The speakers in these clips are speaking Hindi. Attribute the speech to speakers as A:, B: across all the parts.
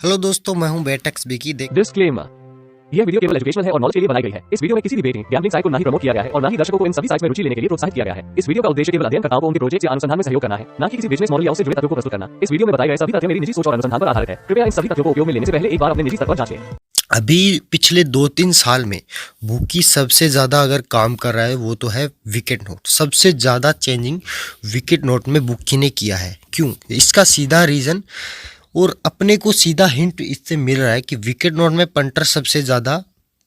A: हेलो दोस्तों, मैं हूं बेटेक्स बिकी।
B: डिस्क्लेमर, यह वीडियो केवल एजुकेशनल है और नॉलेज के लिए बनाई गई है। इस वीडियो में किसी भी बेटिंग गैम्बलिंग साइट को ना ही प्रमोट किया गया है और ना ही दर्शकों को इन सभी साइट्स में रुचि लेने के लिए प्रोत्साहित किया गया है। इस वीडियो का उद्देश्य केवल अध्ययनकर्ताओं को उनके प्रोजेक्ट या अनुसंधान में सहयोग करना है, ना कि किसी बिजनेस मॉडल या उससे जुड़े तथ्यों को प्रस्तुत करना। इस वीडियो में बताए गए सभी तथ्य मेरी निजी सोच और अनुसंधान पर आधारित है। कृपया इन सभी तथ्यों को उपयोग में लेने से पहले एक बार अपने निजी स्तर पर जांचें।
A: अभी पिछले 2-3 साल में बुकी सबसे ज़्यादा अगर काम कर रहा है वो तो है विकेट नोट। सबसे ज़्यादा चेंजिंग विकेट नोट में बुकी ने किया है। क्यों? इसका सीधा रीज़न और अपने को सीधा हिंट इससे मिल रहा है कि विकेट नोट में पंटर सबसे ज़्यादा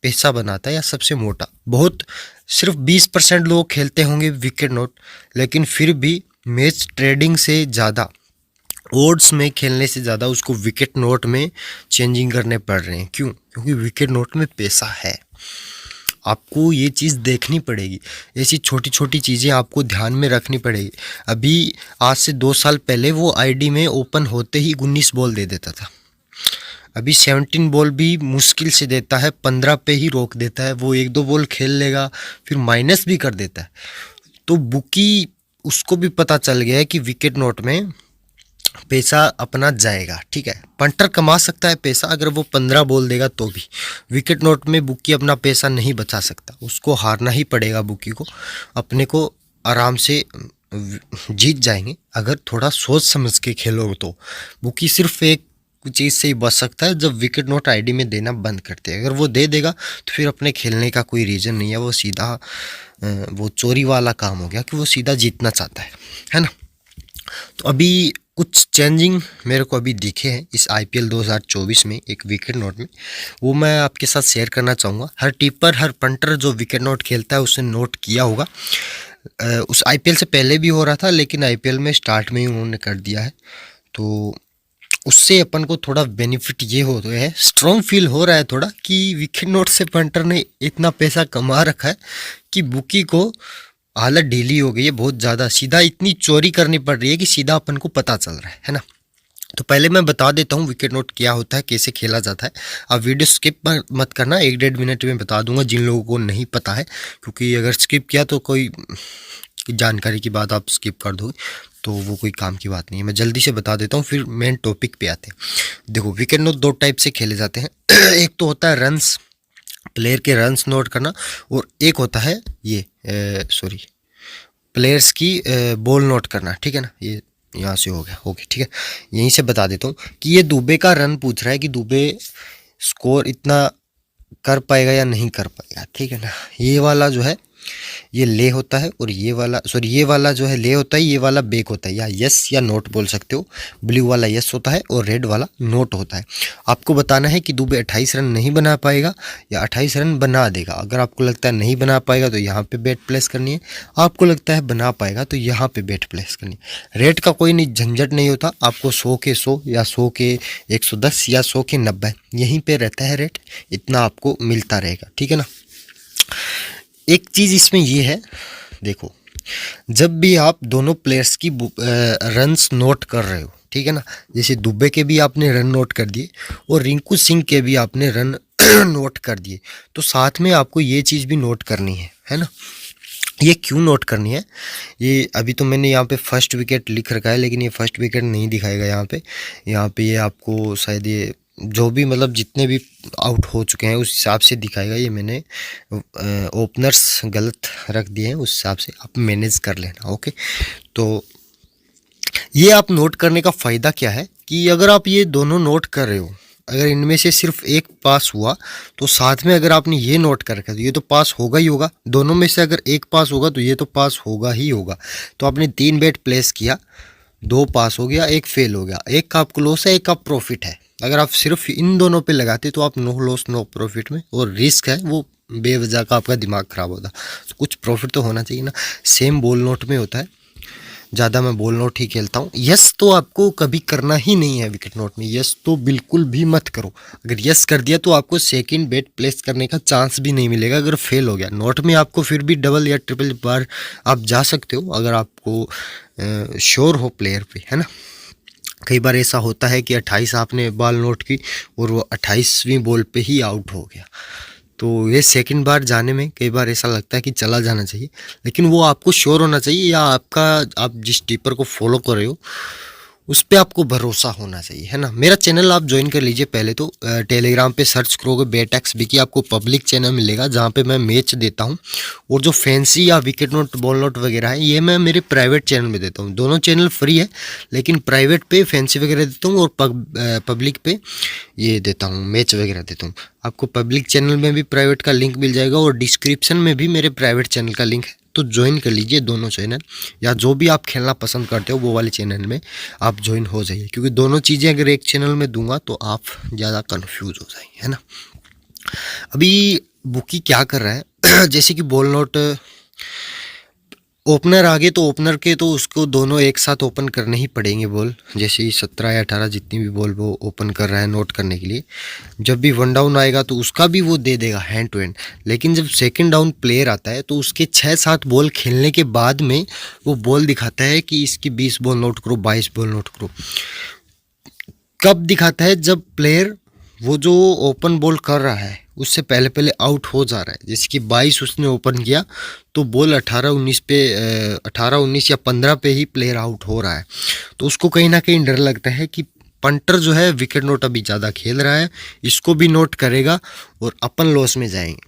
A: पैसा बनाता है या सबसे मोटा। बहुत सिर्फ 20% लोग खेलते होंगे विकेट नोट, लेकिन फिर भी मैच ट्रेडिंग से ज़्यादा, ओड्स में खेलने से ज़्यादा उसको विकेट नोट में चेंजिंग करने पड़ रहे हैं। क्यों? क्योंकि विकेट नोट में पैसा है। आपको ये चीज़ देखनी पड़ेगी। ऐसी छोटी छोटी चीज़ें आपको ध्यान में रखनी पड़ेगी। अभी आज से 2 साल पहले वो आईडी में ओपन होते ही 19 बॉल दे देता था। अभी 17 बॉल भी मुश्किल से देता है, 15 पे ही रोक देता है। वो 1-2 बॉल खेल लेगा फिर माइनस भी कर देता है। तो बुकी उसको भी पता चल गया है कि विकेट नोट में पैसा अपना जाएगा। ठीक है, पंटर कमा सकता है पैसा अगर वो 15 बॉल देगा तो भी। विकेट नोट में बुकी अपना पैसा नहीं बचा सकता, उसको हारना ही पड़ेगा बुकी को। अपने को आराम से जीत जाएंगे अगर थोड़ा सोच समझ के खेलो तो। बुकी सिर्फ एक चीज़ से ही बच सकता है, जब विकेट नोट आईडी में देना बंद करते हैं। अगर वो दे देगा तो फिर अपने खेलने का कोई रीज़न नहीं है। वो सीधा वो चोरी वाला काम हो गया कि वो सीधा जीतना चाहता है ना। तो अभी कुछ चेंजिंग मेरे को अभी दिखे हैं इस आईपीएल 2024 में एक विकेट नोट में, वो मैं आपके साथ शेयर करना चाहूँगा। हर टीपर, हर पंटर जो विकेट नोट खेलता है उसने नोट किया होगा। उस आईपीएल से पहले भी हो रहा था, लेकिन आईपीएल में स्टार्ट में ही उन्होंने कर दिया है। तो उससे अपन को थोड़ा बेनिफिट ये हो रहा है, स्ट्रॉन्ग फील हो रहा है थोड़ा, कि विकेट नोट से पंटर ने इतना पैसा कमा रखा है कि बुकी को हालत ढीली हो गई है बहुत ज़्यादा। सीधा इतनी चोरी करनी पड़ रही है कि सीधा अपन को पता चल रहा है ना। तो पहले मैं बता देता हूँ विकेट नोट क्या होता है, कैसे खेला जाता है। आप वीडियो स्किप मत करना, 1-1.5 मिनट में बता दूंगा जिन लोगों को नहीं पता है, क्योंकि अगर स्किप किया तो कोई जानकारी की बात आप स्किप कर दोगे तो वो कोई काम की बात नहीं है। मैं जल्दी से बता देता हूँ, फिर मेन टॉपिक पे आते हैं। देखो, विकेट नोट 2 टाइप से खेले जाते हैं। एक तो होता है रन्स, प्लेयर के रन्स नोट करना, और एक होता है ये प्लेयर्स की बॉल नोट करना। ठीक है ना, ये यहाँ से हो गया। ओके, ठीक है, यहीं से बता देता हूँ कि ये दुबे का रन पूछ रहा है कि दुबे स्कोर इतना कर पाएगा या नहीं कर पाएगा। ठीक है ना, ये वाला जो है ये ले होता है, और ये वाला जो है ले होता है, ये वाला बेक होता है, या यस या नोट बोल सकते हो। ब्लू वाला यस होता है और रेड वाला नोट होता है। आपको बताना है कि दुबे 28 रन नहीं बना पाएगा या 28 रन बना देगा। अगर आपको लगता है नहीं बना पाएगा तो यहाँ पे बेट प्लेस करनी है, आपको लगता है बना पाएगा तो यहाँ पे बेट प्लेस करनी है। रेड का कोई नहीं झंझट नहीं होता, आपको 100 के 100 या 100 के 110 या 100 के 90 यहीं पे रहता है रेट, इतना आपको मिलता रहेगा। ठीक है ना। एक चीज़ इसमें ये है, देखो, जब भी आप दोनों प्लेयर्स की रन्स नोट कर रहे हो, ठीक है ना, जैसे दुबे के भी आपने रन नोट कर दिए और रिंकू सिंह के भी आपने रन नोट कर दिए, तो साथ में आपको ये चीज़ भी नोट करनी है ना। ये क्यों नोट करनी है? ये अभी तो मैंने यहाँ पे फर्स्ट विकेट लिख रखा है, लेकिन ये फर्स्ट विकेट नहीं दिखाएगा यहाँ पे ये आपको शायद ये जो भी मतलब जितने भी आउट हो चुके हैं उस हिसाब से दिखाएगा। ये मैंने ओपनर्स गलत रख दिए हैं, उस हिसाब से आप मैनेज कर लेना। ओके, तो ये आप नोट करने का फ़ायदा क्या है कि अगर आप ये दोनों नोट कर रहे हो, अगर इनमें से सिर्फ एक पास हुआ तो साथ में अगर आपने ये नोट कर रखा तो ये तो पास होगा ही होगा। दोनों में से अगर एक पास होगा तो ये तो पास होगा ही होगा। तो आपने 3 बेट प्लेस किया, 2 पास हो गया, 1 फेल हो गया, एक का आपको लॉस है, एक का प्रॉफिट है। अगर आप सिर्फ इन दोनों पे लगाते तो आप नो लॉस नो प्रॉफिट में, और रिस्क है वो बेवजह का आपका दिमाग खराब होता। तो कुछ प्रॉफिट तो होना चाहिए ना। सेम बॉल नोट में होता है, ज़्यादा मैं बॉल नोट ही खेलता हूँ। यस तो आपको कभी करना ही नहीं है विकेट नोट में, यस तो बिल्कुल भी मत करो। अगर यस कर दिया तो आपको सेकंड बेट प्लेस करने का चांस भी नहीं मिलेगा। अगर फेल हो गया नोट में, आपको फिर भी डबल या ट्रिपल बार आप जा सकते हो अगर आपको श्योर हो प्लेयर पे, है ना। कई बार ऐसा होता है कि 28 आपने बॉल नोट की और वो 28वीं बॉल पे ही आउट हो गया, तो ये सेकंड बार जाने में कई बार ऐसा लगता है कि चला जाना चाहिए, लेकिन वो आपको श्योर होना चाहिए, या आप जिस टिपर को फॉलो कर रहे हो उस पे आपको भरोसा होना चाहिए, है ना। मेरा चैनल आप ज्वाइन कर लीजिए। पहले तो टेलीग्राम पे सर्च करोगे बेटैक्स विकी, आपको पब्लिक चैनल मिलेगा जहाँ पे मैं मैच देता हूँ। और जो फैंसी या विकेट नोट बॉल नोट वगैरह है ये मैं मेरे प्राइवेट चैनल में देता हूँ। दोनों चैनल फ्री है, लेकिन प्राइवेट पे फैंसी वगैरह देता हूँ और पब्लिक पे ये देता हूँ, मैच वगैरह देता हूँ। आपको पब्लिक चैनल में भी प्राइवेट का लिंक मिल जाएगा और डिस्क्रिप्शन में भी मेरे प्राइवेट चैनल का लिंक है, तो ज्वाइन कर लीजिए दोनों चैनल, या जो भी आप खेलना पसंद करते हो वो वाले चैनल में आप ज्वाइन हो जाइए। क्योंकि दोनों चीज़ें अगर एक चैनल में दूंगा तो आप ज़्यादा कंफ्यूज हो जाएंगे, है ना। अभी बुकी क्या कर रहा है जैसे कि बॉल नोट ओपनर आ गए तो ओपनर के तो उसको दोनों एक साथ ओपन करने ही पड़ेंगे बॉल। जैसे ही 17 या 18 जितनी भी बॉल वो ओपन कर रहा है नोट करने के लिए, जब भी वन डाउन आएगा तो उसका भी वो दे देगा हैंड टू हैंड। लेकिन जब सेकंड डाउन प्लेयर आता है तो उसके 6-7 बॉल खेलने के बाद में वो बॉल दिखाता है कि इसकी 20 बॉल नोट करो, 22 बॉल नोट करो। कब दिखाता है? जब प्लेयर वो जो ओपन बॉल कर रहा है उससे पहले पहले आउट हो जा रहा है। जैसे कि 22 उसने ओपन किया तो बॉल 18-19 पे 18-19 या 15 पे ही प्लेयर आउट हो रहा है, तो उसको कहीं ना कहीं डर लगता है कि पंटर जो है विकेट नोट अभी ज़्यादा खेल रहा है, इसको भी नोट करेगा और अपन लॉस में जाएंगे।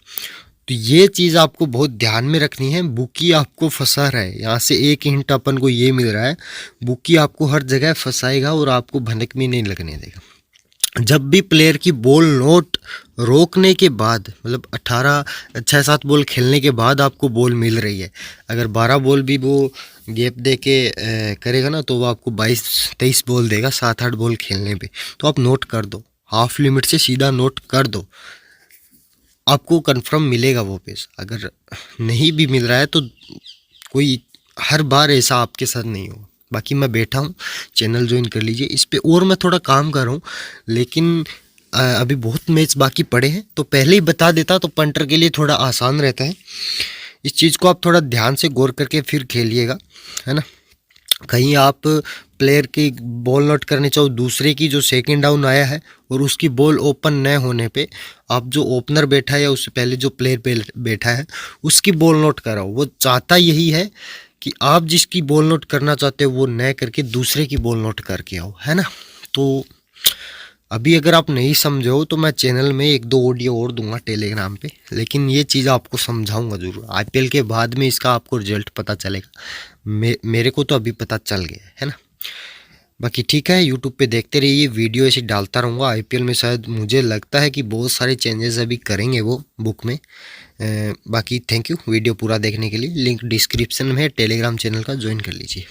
A: तो ये चीज़ आपको बहुत ध्यान में रखनी है। बुकी आपको फंसा रहा है, यहाँ से एक हिंट अपन को ये मिल रहा है, बुकी आपको हर जगह फंसाएगा और आपको भनक भी नहीं लगने देगा। जब भी प्लेयर की बॉल नोट रोकने के बाद, मतलब 6-7 बॉल खेलने के बाद आपको बॉल मिल रही है, अगर 12 बॉल भी वो गैप दे के करेगा ना तो वो आपको 22-23 बॉल देगा 7-8 बॉल खेलने पे, तो आप नोट कर दो, हाफ लिमिट से सीधा नोट कर दो, आपको कंफर्म मिलेगा वो पेस। अगर नहीं भी मिल रहा है तो कोई हर बार ऐसा आपके साथ नहीं हो। बाकी मैं बैठा हूँ, चैनल ज्वाइन कर लीजिए इस पे, और मैं थोड़ा काम कर रहा हूँ, लेकिन अभी बहुत मैच बाकी पड़े हैं तो पहले ही बता देता तो पंटर के लिए थोड़ा आसान रहता है। इस चीज़ को आप थोड़ा ध्यान से गौर करके फिर खेलिएगा, है ना। कहीं आप प्लेयर की बॉल नोट करने चाहो, दूसरे की जो सेकंड डाउन आया है और उसकी बॉल ओपन न होने पे आप जो ओपनर बैठा है या उससे पहले जो प्लेयर बैठा है उसकी बॉल नोट कराओ। वो चाहता यही है कि आप जिसकी बॉल नोट करना चाहते हो वो न करके दूसरे की बॉल नोट करके आओ, है ना। तो अभी अगर आप नहीं समझे हो तो मैं चैनल में 1-2 ऑडियो और दूंगा टेलीग्राम पे, लेकिन ये चीज़ आपको समझाऊंगा ज़रूर। आईपीएल के बाद में इसका आपको रिजल्ट पता चलेगा। मेरे को तो अभी पता चल गया है ना। बाकी ठीक है, यूट्यूब पे देखते रहिए, वीडियो ऐसे डालता रहूँगा। आईपीएल में शायद मुझे लगता है कि बहुत सारे चेंजेस अभी करेंगे वो बुक में। बाकी थैंक यू वीडियो पूरा देखने के लिए। लिंक डिस्क्रिप्शन में है, टेलीग्राम चैनल का ज्वाइन कर लीजिए।